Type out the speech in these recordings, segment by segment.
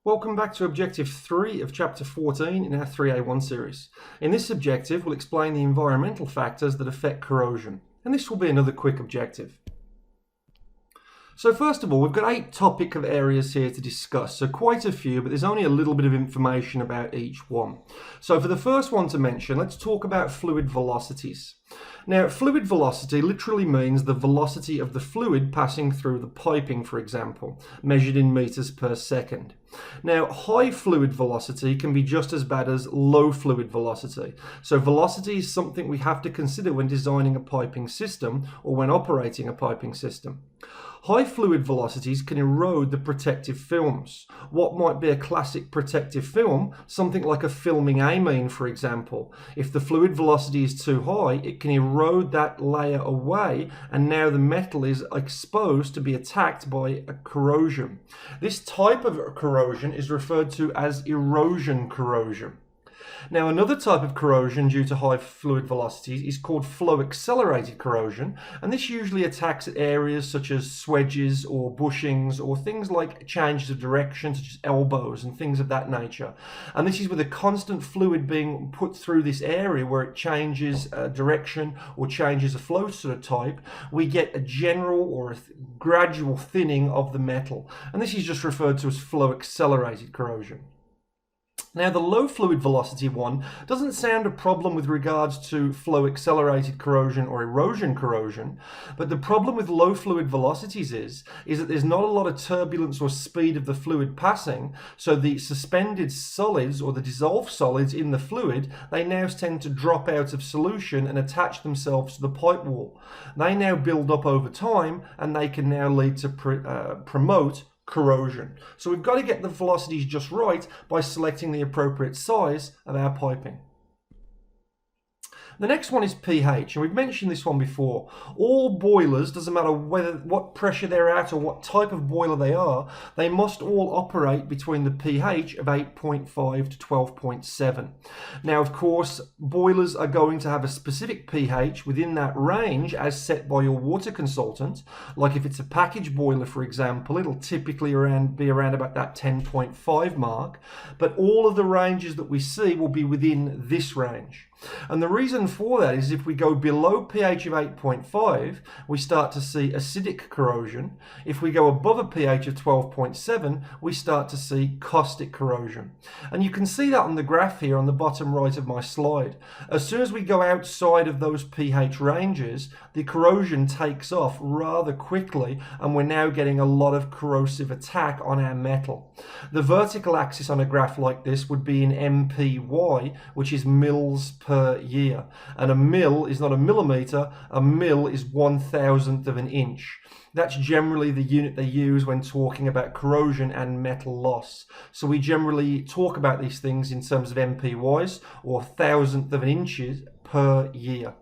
Welcome back to Objective 3 of Chapter 14 in our 3A1 series. In this objective, we'll explain the environmental factors that affect corrosion, and this will be another quick objective. So first of all, we've got 8 topic of areas here to discuss, so quite a few, but there's only a little bit of information about each one. So for the first one to mention, let's talk about fluid velocities. Now, fluid velocity literally means the velocity of the fluid passing through the piping, for example, measured in meters per second. Now, high fluid velocity can be just as bad as low fluid velocity. So velocity is something we have to consider when designing a piping system or when operating a piping system. High fluid velocities can erode the protective films. What might be a classic protective film, something like a filming amine, for example. If the fluid velocity is too high, it can erode that layer away, and now the metal is exposed to be attacked by a corrosion. This type of corrosion is referred to as erosion corrosion. Now, another type of corrosion due to high fluid velocities is called flow-accelerated corrosion, and this usually attacks areas such as swedges or bushings or things like changes of direction such as elbows and things of that nature. And this is with a constant fluid being put through this area where it changes direction or changes a flow sort of type, we get a general or a gradual thinning of the metal. And this is just referred to as flow-accelerated corrosion. Now, the low fluid velocity one doesn't sound a problem with regards to flow accelerated corrosion or erosion corrosion, but the problem with low fluid velocities is that there's not a lot of turbulence or speed of the fluid passing, so the suspended solids or the dissolved solids in the fluid, they now tend to drop out of solution and attach themselves to the pipe wall. They now build up over time, and they can now lead to promote corrosion. So we've got to get the velocities just right by selecting the appropriate size of our piping. The next one is pH, and we've mentioned this one before. All boilers, doesn't matter what pressure they're at or what type of boiler they are, they must all operate between the pH of 8.5 to 12.7. Now, of course, boilers are going to have a specific pH within that range as set by your water consultant. Like if it's a package boiler, for example, it'll typically be around about that 10.5 mark, but all of the ranges that we see will be within this range. And the reason for that is if we go below pH of 8.5, we start to see acidic corrosion. If we go above a pH of 12.7, we start to see caustic corrosion. And you can see that on the graph here on the bottom right of my slide. As soon as we go outside of those pH ranges, the corrosion takes off rather quickly, and we're now getting a lot of corrosive attack on our metal. The vertical axis on a graph like this would be in MPY, which is mils per year. And a mil is not a millimeter, a mil is 1,000th of an inch. That's generally the unit they use when talking about corrosion and metal loss. So we generally talk about these things in terms of MPYs, or 1,000th of an inches per year.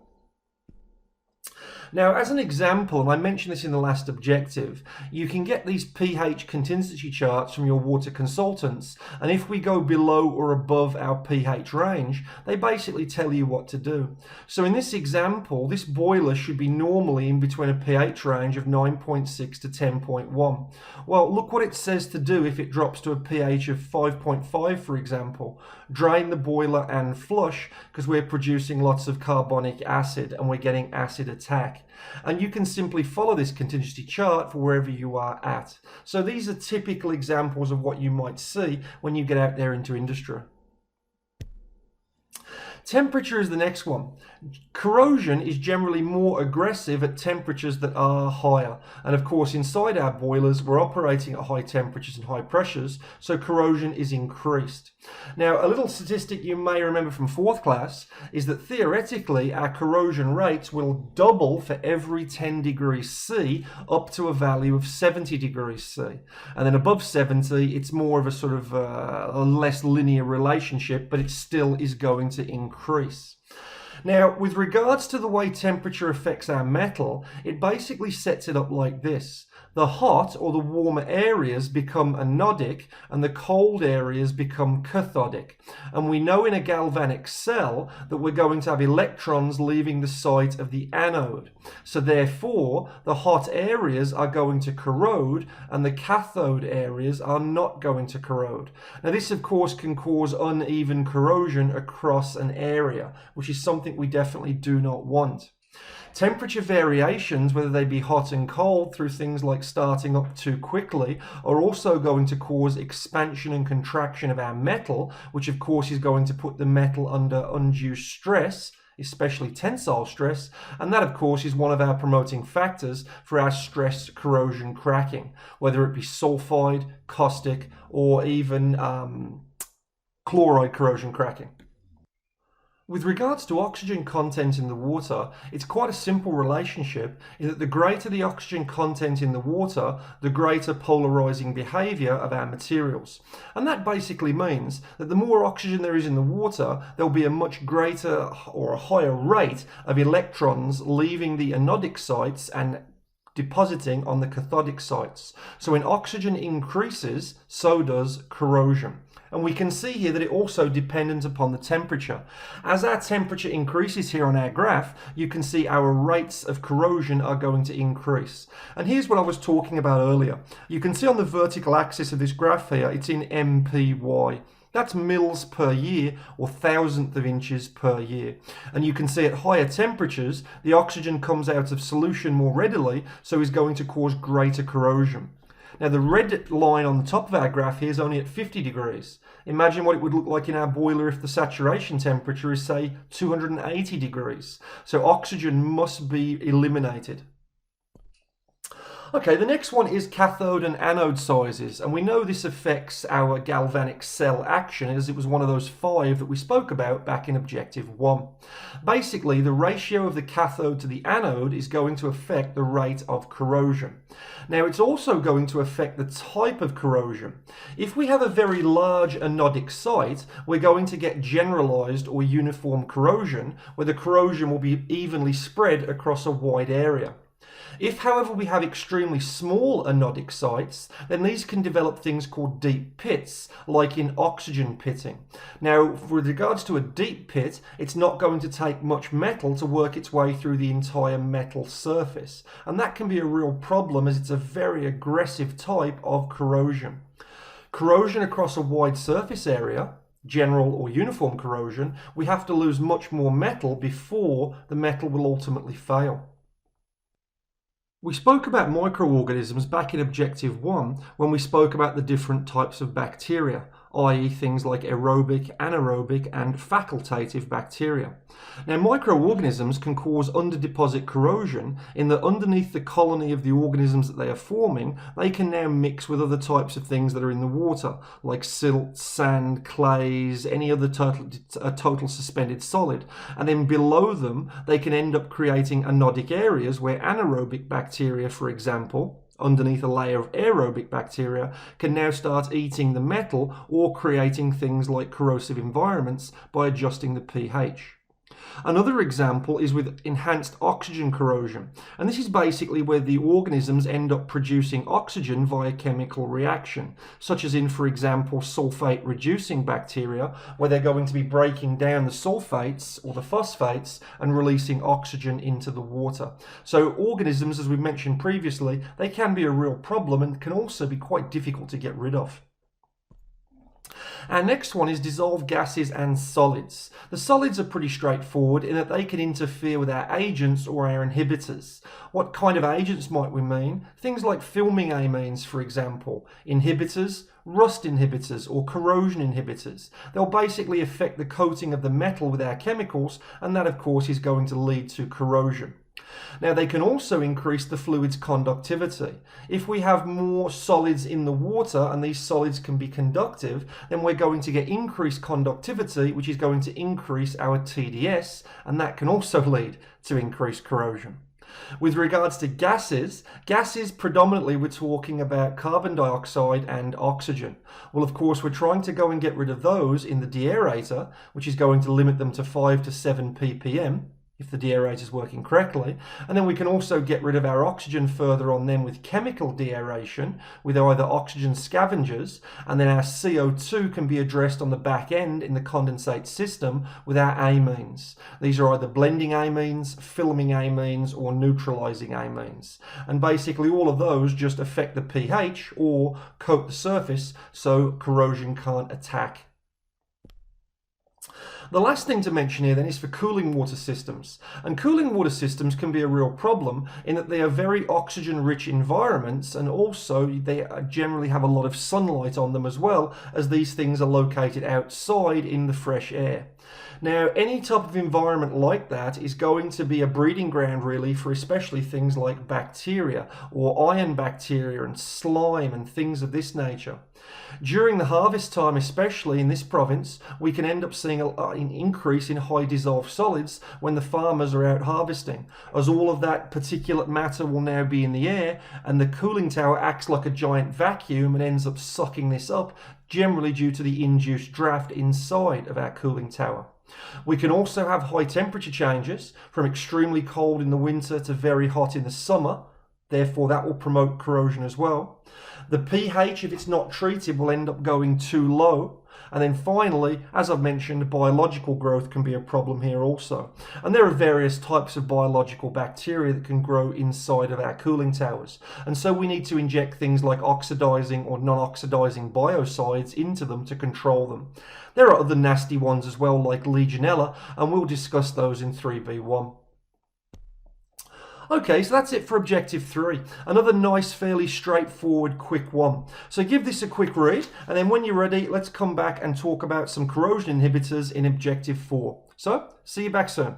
Now, as an example, and I mentioned this in the last objective, you can get these pH contingency charts from your water consultants, and if we go below or above our pH range, they basically tell you what to do. So in this example, this boiler should be normally in between a pH range of 9.6 to 10.1. Well, look what it says to do if it drops to a pH of 5.5, for example. Drain the boiler and flush, because we're producing lots of carbonic acid and we're getting acid attack. And you can simply follow this contingency chart for wherever you are at. So these are typical examples of what you might see when you get out there into industry. Temperature is the next one. Corrosion is generally more aggressive at temperatures that are higher. And of course, inside our boilers, we're operating at high temperatures and high pressures, so corrosion is increased. Now, a little statistic you may remember from 4th class is that theoretically, our corrosion rates will double for every 10 degrees C up to a value of 70 degrees C. And then above 70, it's more of a sort of a less linear relationship, but it still is going to increase. Now, with regards to the way temperature affects our metal, it basically sets it up like this. The hot or the warmer areas become anodic and the cold areas become cathodic. And we know in a galvanic cell that we're going to have electrons leaving the site of the anode. So therefore, the hot areas are going to corrode and the cathode areas are not going to corrode. Now this of course can cause uneven corrosion across an area, which is something we definitely do not want. Temperature variations, whether they be hot and cold through things like starting up too quickly, are also going to cause expansion and contraction of our metal, which of course is going to put the metal under undue stress, especially tensile stress, and that of course is one of our promoting factors for our stress corrosion cracking, whether it be sulfide, caustic, or even chloride corrosion cracking. With regards to oxygen content in the water, it's quite a simple relationship in that the greater the oxygen content in the water, the greater polarizing behavior of our materials. And that basically means that the more oxygen there is in the water, there'll be a much greater or a higher rate of electrons leaving the anodic sites and depositing on the cathodic sites. So when oxygen increases, so does corrosion. And we can see here that it also dependent upon the temperature. As our temperature increases here on our graph, you can see our rates of corrosion are going to increase. And here's what I was talking about earlier. You can see on the vertical axis of this graph here, it's in MPY. That's mils per year or thousandth of inches per year. And you can see at higher temperatures, the oxygen comes out of solution more readily, so is going to cause greater corrosion. Now the red line on the top of our graph here is only at 50 degrees. Imagine what it would look like in our boiler if the saturation temperature is, say, 280 degrees. So oxygen must be eliminated. Okay, the next one is cathode and anode sizes, and we know this affects our galvanic cell action as it was one of those 5 that we spoke about back in Objective 1. Basically, the ratio of the cathode to the anode is going to affect the rate of corrosion. Now, it's also going to affect the type of corrosion. If we have a very large anodic site, we're going to get generalized or uniform corrosion, where the corrosion will be evenly spread across a wide area. If, however, we have extremely small anodic sites, then these can develop things called deep pits, like in oxygen pitting. Now, with regards to a deep pit, it's not going to take much metal to work its way through the entire metal surface. And that can be a real problem as it's a very aggressive type of corrosion. Corrosion across a wide surface area, general or uniform corrosion, we have to lose much more metal before the metal will ultimately fail. We spoke about microorganisms back in Objective 1 when we spoke about the different types of bacteria, i.e. things like aerobic, anaerobic and facultative bacteria. Now microorganisms can cause underdeposit corrosion in that underneath the colony of the organisms that they are forming, they can now mix with other types of things that are in the water, like silt, sand, clays, any other total suspended solid. And then below them, they can end up creating anodic areas where anaerobic bacteria, for example, underneath a layer of aerobic bacteria, can now start eating the metal or creating things like corrosive environments by adjusting the pH. Another example is with enhanced oxygen corrosion, and this is basically where the organisms end up producing oxygen via chemical reaction, such as in, for example, sulfate-reducing bacteria, where they're going to be breaking down the sulfates or the phosphates and releasing oxygen into the water. So organisms, as we mentioned previously, they can be a real problem and can also be quite difficult to get rid of. Our next one is dissolved gases and solids. The solids are pretty straightforward in that they can interfere with our agents or our inhibitors. What kind of agents might we mean? Things like filming amines, for example, inhibitors, rust inhibitors or corrosion inhibitors. They'll basically affect the coating of the metal with our chemicals, and that of course is going to lead to corrosion. Now they can also increase the fluid's conductivity. If we have more solids in the water and these solids can be conductive, then we're going to get increased conductivity, which is going to increase our TDS, and that can also lead to increased corrosion. With regards to gases predominantly we're talking about carbon dioxide and oxygen. Well, of course, we're trying to go and get rid of those in the deaerator, which is going to limit them to 5 to 7 ppm. If the deaerator is working correctly. And then we can also get rid of our oxygen further on then with chemical deaeration with either oxygen scavengers, and then our CO2 can be addressed on the back end in the condensate system with our amines. These are either blending amines, filming amines, or neutralizing amines. And basically all of those just affect the pH or coat the surface so corrosion can't attack. The last thing to mention here then is for cooling water systems. And cooling water systems can be a real problem in that they are very oxygen-rich environments, and also they generally have a lot of sunlight on them as well, as these things are located outside in the fresh air. Now, any type of environment like that is going to be a breeding ground really for especially things like bacteria or iron bacteria and slime and things of this nature. During the harvest time, especially in this province, we can end up seeing an increase in high dissolved solids when the farmers are out harvesting, as all of that particulate matter will now be in the air, and the cooling tower acts like a giant vacuum and ends up sucking this up, generally due to the induced draft inside of our cooling tower. We can also have high temperature changes from extremely cold in the winter to very hot in the summer. Therefore, that will promote corrosion as well. The pH, if it's not treated, will end up going too low. And then finally, as I've mentioned, biological growth can be a problem here also. And there are various types of biological bacteria that can grow inside of our cooling towers. And so we need to inject things like oxidizing or non-oxidizing biocides into them to control them. There are other nasty ones as well, like Legionella, and we'll discuss those in 3B1. Okay, so that's it for Objective 3. Another nice, fairly straightforward, quick one. So give this a quick read, and then when you're ready, let's come back and talk about some corrosion inhibitors in Objective 4. So, see you back soon.